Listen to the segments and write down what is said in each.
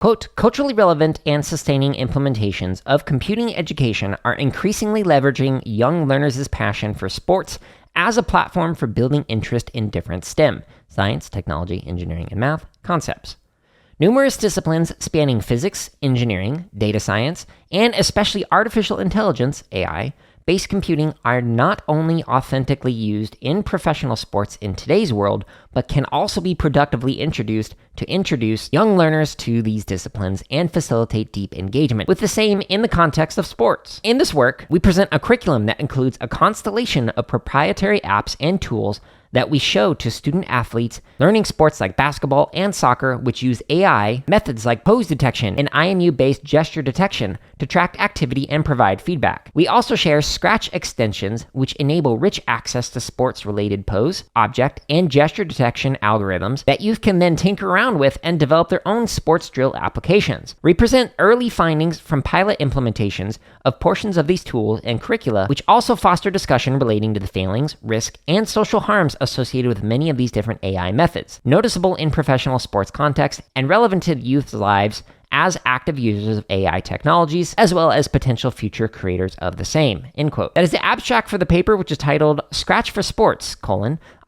Quote, culturally relevant and sustaining implementations of computing education are increasingly leveraging young learners' passion for sports as a platform for building interest in different STEM, science, technology, engineering, and math concepts. Numerous disciplines spanning physics, engineering, data science, and especially artificial intelligence, AI, based computing are not only authentically used in professional sports in today's world, but can also be productively introduced to introduce young learners to these disciplines and facilitate deep engagement with the same in the context of sports. In this work, we present a curriculum that includes a constellation of proprietary apps and tools that we show to student athletes learning sports like basketball and soccer, which use AI, methods like pose detection and IMU-based gesture detection to track activity and provide feedback. We also share Scratch extensions, which enable rich access to sports-related pose, object, and gesture detection algorithms that youth can then tinker around with and develop their own sports drill applications. We present early findings from pilot implementations of portions of these tools and curricula, which also foster discussion relating to the failings, risk, and social harms associated with many of these different AI methods, noticeable in professional sports context and relevant to youth's lives as active users of AI technologies, as well as potential future creators of the same, end quote. That is the abstract for the paper, which is titled Scratch for Sports,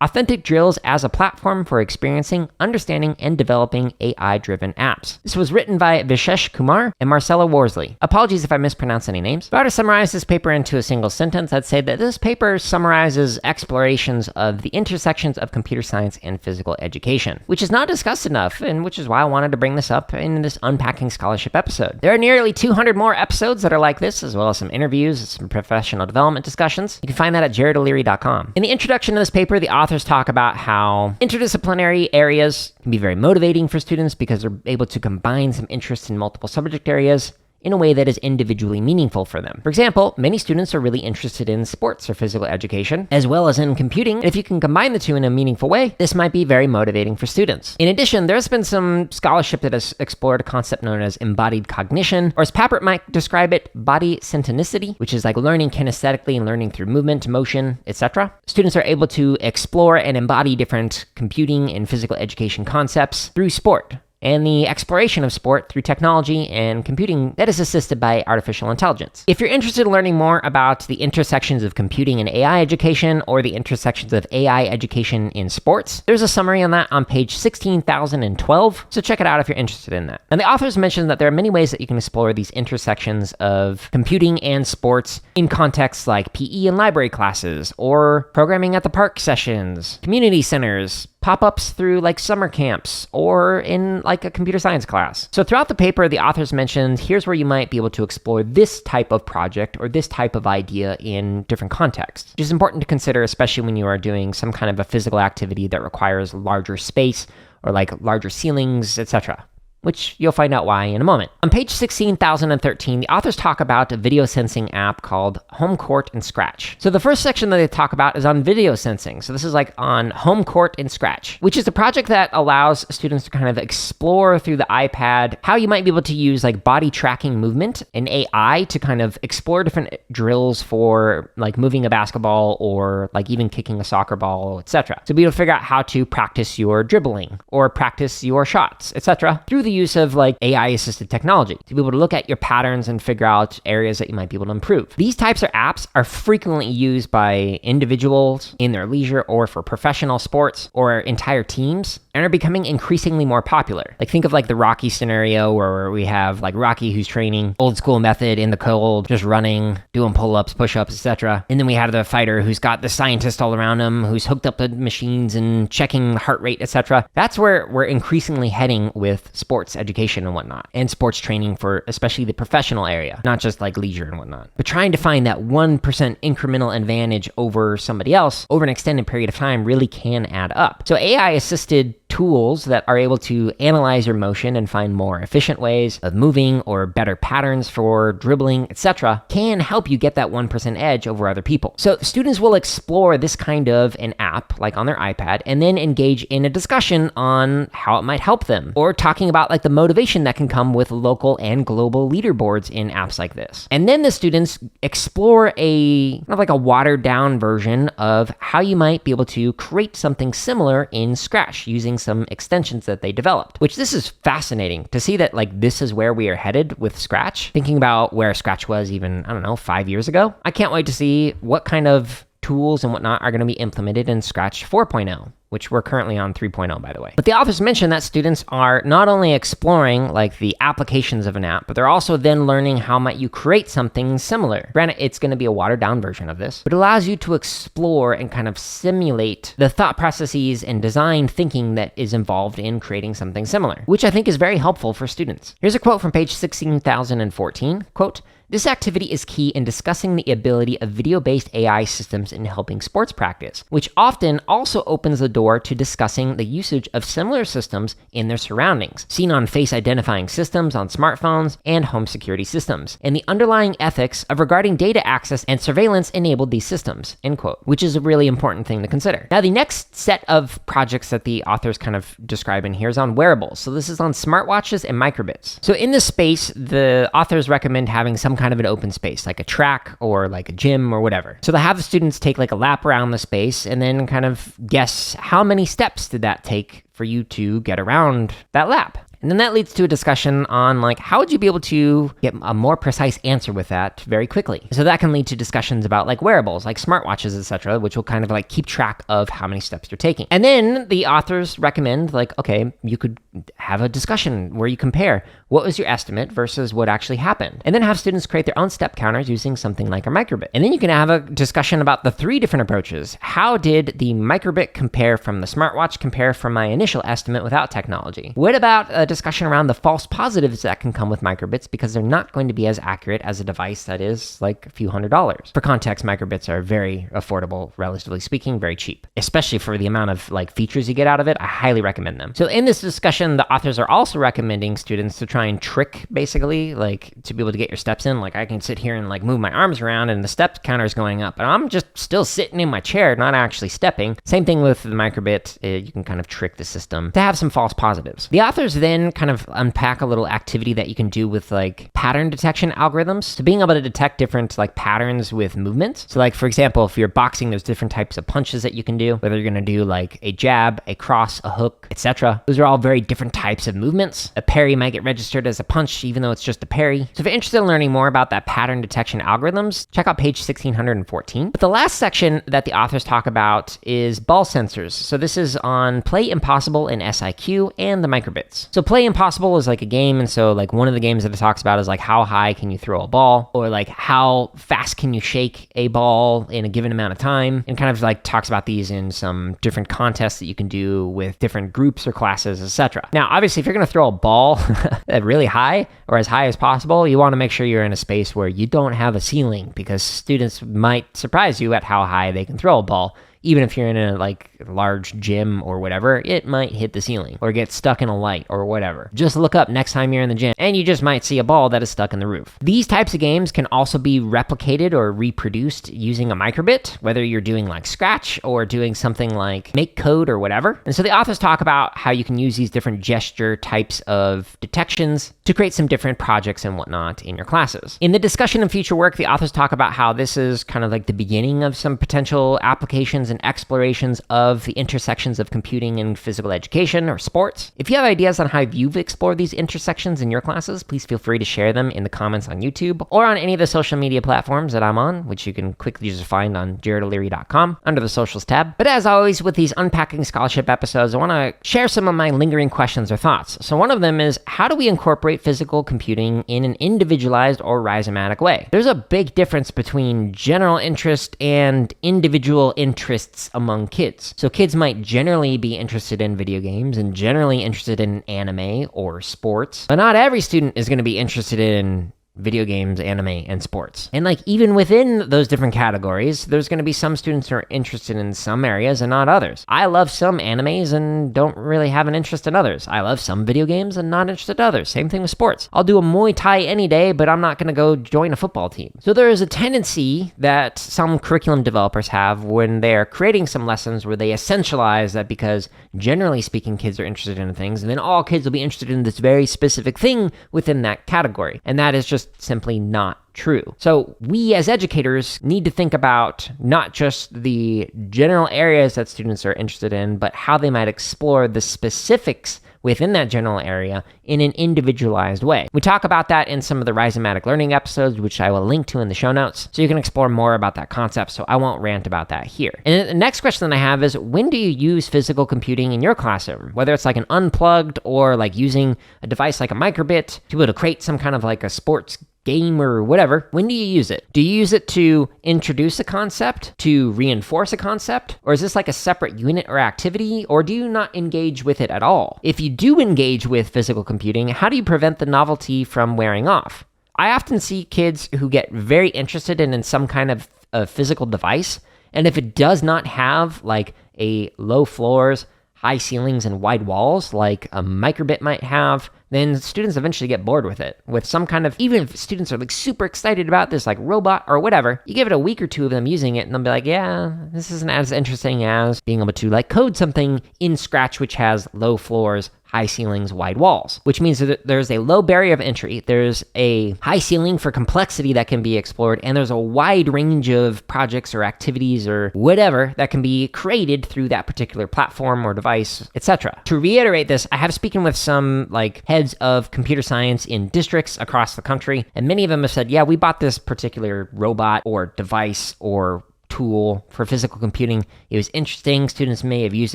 Authentic Drills as a Platform for Experiencing, Understanding, and Developing AI-Driven Apps. This was written by Vishesh Kumar and Marcella Worsley. Apologies if I mispronounce any names. If I were to summarize this paper into a single sentence, I'd say that this paper summarizes explorations of the intersections of computer science and physical education, which is not discussed enough, and which is why I wanted to bring this up in this Unpacking Scholarship episode. There are nearly 200 more episodes that are like this, as well as some interviews, some professional development discussions. You can find that at jaredoleary.com. In the introduction to this paper, the authors talk about how interdisciplinary areas can be very motivating for students because they're able to combine some interests in multiple subject areas in a way that is individually meaningful for them. For example, many students are really interested in sports or physical education, as well as in computing, and if you can combine the two in a meaningful way, this might be very motivating for students. In addition, there's been some scholarship that has explored a concept known as embodied cognition, or as Papert might describe it, body syntonicity, which is like learning kinesthetically and learning through movement, motion, etc. Students are able to explore and embody different computing and physical education concepts through sport, and the exploration of sport through technology and computing that is assisted by artificial intelligence. If you're interested in learning more about the intersections of computing and AI education, or the intersections of AI education in sports, there's a summary on that on page 16,012, so check it out if you're interested in that. And the authors mentioned that there are many ways that you can explore these intersections of computing and sports in contexts like PE and library classes, or programming at the park sessions, community centers, pop-ups through like summer camps, or in like a computer science class. So throughout the paper, the authors mentioned, here's where you might be able to explore this type of project or this type of idea in different contexts, which is important to consider, especially when you are doing some kind of a physical activity that requires larger space or like larger ceilings, etc., which you'll find out why in a moment. On page 16,013, the authors talk about a video sensing app called HomeCourt and Scratch. So the first section that they talk about is on video sensing. So this is like on HomeCourt and Scratch, which is a project that allows students to kind of explore through the iPad how you might be able to use like body tracking movement and AI to kind of explore different drills for like moving a basketball or like even kicking a soccer ball, etc. So be able to figure out how to practice your dribbling or practice your shots, etc. through the use of like AI-assisted technology to be able to look at your patterns and figure out areas that you might be able to improve. These types of apps are frequently used by individuals in their leisure or for professional sports or entire teams, and are becoming increasingly more popular. Like think of like the Rocky scenario where we have like Rocky who's training old school method in the cold, just running, doing pull-ups, push-ups, etc. And then we have the fighter who's got the scientist all around him, who's hooked up the machines and checking heart rate, etc. That's where we're increasingly heading with sports education and whatnot, and sports training for especially the professional area, not just like leisure and whatnot. But trying to find that 1% incremental advantage over somebody else over an extended period of time really can add up. So AI-assisted tools that are able to analyze your motion and find more efficient ways of moving or better patterns for dribbling, etc., can help you get that 1% edge over other people. So students will explore this kind of an app, like on their iPad, and then engage in a discussion on how it might help them, or talking about like the motivation that can come with local and global leaderboards in apps like this. And then the students explore a kind of like a watered down version of how you might be able to create something similar in Scratch using some extensions that they developed, which this is fascinating to see that like this is where we are headed with Scratch. Thinking about where Scratch was even, 5 years ago. I can't wait to see what kind of tools and whatnot are going to be implemented in Scratch 4.0. Which we're currently on 3.0, by the way. But the authors mentioned that students are not only exploring like the applications of an app, but they're also then learning how might you create something similar. Granted, it's going to be a watered down version of this, but it allows you to explore and kind of simulate the thought processes and design thinking that is involved in creating something similar, which I think is very helpful for students. Here's a quote from page 16,014, quote, "This activity is key in discussing the ability of video-based AI systems in helping sports practice, which often also opens the door to discussing the usage of similar systems in their surroundings, seen on face identifying systems on smartphones and home security systems, and the underlying ethics of regarding data access and surveillance enabled these systems," end quote, which is a really important thing to consider. Now, the next set of projects that the authors kind of describe in here is on wearables. So this is on smartwatches and microbits. So in this space, the authors recommend having some kind of an open space, like a track or like a gym or whatever. So they'll have the students take like a lap around the space and then kind of guess how many steps did that take for you to get around that lap. And then that leads to a discussion on like, how would you be able to get a more precise answer with that very quickly? So that can lead to discussions about like wearables, like smartwatches, etc., which will kind of like keep track of how many steps you're taking. And then the authors recommend like, okay, you could have a discussion where you compare what was your estimate versus what actually happened. And then have students create their own step counters using something like a microbit. And then you can have a discussion about the 3 different approaches. How did the microbit compare from the smartwatch compare from my initial estimate without technology? What about a discussion around the false positives that can come with microbits because they're not going to be as accurate as a device that is like a few $100s. For context, microbits are very affordable, relatively speaking, very cheap, especially for the amount of like features you get out of it. I highly recommend them. So in this discussion, the authors are also recommending students to try and trick basically like to be able to get your steps in. Like I can sit here and like move my arms around and the step counter is going up, and I'm just still sitting in my chair, not actually stepping. Same thing with the microbit. You can kind of trick the system to have some false positives. The authors then kind of unpack a little activity that you can do with like pattern detection algorithms. So being able to detect different like patterns with movements. So like, for example, if you're boxing, there's different types of punches that you can do, whether you're going to do like a jab, a cross, a hook, etc. Those are all very different types of movements. A parry might get registered as a punch, even though it's just a parry. So if you're interested in learning more about that pattern detection algorithms, check out page 1614. But the last section that the authors talk about is ball sensors. So this is on Play Impossible in SIQ and the microbits. So Play Impossible is like a game, and so like one of the games that it talks about is like how high can you throw a ball, or like how fast can you shake a ball in a given amount of time, and kind of like talks about these in some different contests that you can do with different groups or classes, etc. Now, obviously, if you're going to throw a ball really high or as high as possible, you want to make sure you're in a space where you don't have a ceiling, because students might surprise you at how high they can throw a ball. Even if you're in a like large gym or whatever, it might hit the ceiling or get stuck in a light or whatever. Just look up next time you're in the gym and you just might see a ball that is stuck in the roof. These types of games can also be replicated or reproduced using a microbit, whether you're doing like Scratch or doing something like Make Code or whatever. And so the authors talk about how you can use these different gesture types of detections to create some different projects and whatnot in your classes. In the discussion and future work, the authors talk about how this is kind of like the beginning of some potential applications and explorations of the intersections of computing and physical education or sports. If you have ideas on how you've explored these intersections in your classes, please feel free to share them in the comments on YouTube or on any of the social media platforms that I'm on, which you can quickly just find on jaredoleary.com under the socials tab. But as always, with these Unpacking Scholarship episodes, I want to share some of my lingering questions or thoughts. So one of them is, how do we incorporate physical computing in an individualized or rhizomatic way? There's a big difference between general interest and individual interest among kids. So kids might generally be interested in video games and generally interested in anime or sports, but not every student is going to be interested in video games, anime, and sports. And like even within those different categories, there's going to be some students who are interested in some areas and not others. I love some animes and don't really have an interest in others. I love some video games and not interested in others. Same thing with sports. I'll do a Muay Thai any day, but I'm not going to go join a football team. So there is a tendency that some curriculum developers have when they're creating some lessons where they essentialize that because generally speaking, kids are interested in things, and then all kids will be interested in this very specific thing within that category. And that is just simply not true. So we as educators need to think about not just the general areas that students are interested in, but how they might explore the specifics within that general area in an individualized way. We talk about that in some of the rhizomatic learning episodes, which I will link to in the show notes, so you can explore more about that concept, so I won't rant about that here. And the next question that I have is, when do you use physical computing in your classroom? Whether it's like an unplugged or like using a device like a microbit to be able to create some kind of like a sports game or whatever, when do you use it? Do you use it to introduce a concept, to reinforce a concept, or is this like a separate unit or activity, or do you not engage with it at all? If you do engage with physical computing, how do you prevent the novelty from wearing off? I often see kids who get very interested in some kind of a physical device, and if it does not have like a low floors, high ceilings, and wide walls like a microbit might have, then students eventually get bored with it. With some kind of, even if students are like super excited about this like robot or whatever, you give it a week or two of them using it and they'll be like, yeah, this isn't as interesting as being able to like code something in Scratch which has low floors, high ceilings, wide walls, which means that there's a low barrier of entry, there's a high ceiling for complexity that can be explored, and there's a wide range of projects or activities or whatever that can be created through that particular platform or device, etc. To reiterate this, I have spoken with some like heads of computer science in districts across the country, and many of them have said, yeah, we bought this particular robot or device or tool for physical computing. It was interesting. Students may have used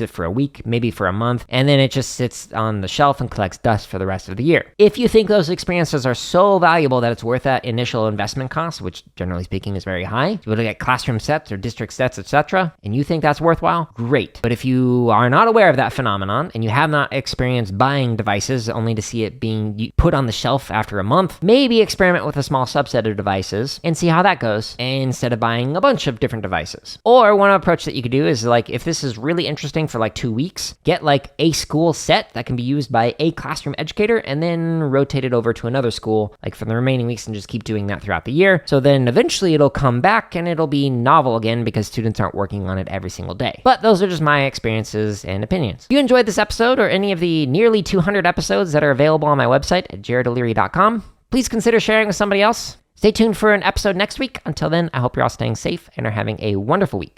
it for a week, maybe for a month, and then it just sits on the shelf and collects dust for the rest of the year. If you think those experiences are so valuable that it's worth that initial investment cost, which generally speaking is very high, to be able to get classroom sets or district sets, etc., and you think that's worthwhile, great. But if you are not aware of that phenomenon and you have not experienced buying devices only to see it being put on the shelf after a month, maybe experiment with a small subset of devices and see how that goes instead of buying a bunch of different devices. Or one approach that you could do is like, if this is really interesting for like 2 weeks, get like a school set that can be used by a classroom educator and then rotate it over to another school like for the remaining weeks and just keep doing that throughout the year. So then eventually it'll come back and it'll be novel again because students aren't working on it every single day. But those are just my experiences and opinions. If you enjoyed this episode or any of the nearly 200 episodes that are available on my website at jaredoleary.com, please consider sharing with somebody else. Stay tuned for an episode next week. Until then, I hope you're all staying safe and are having a wonderful week.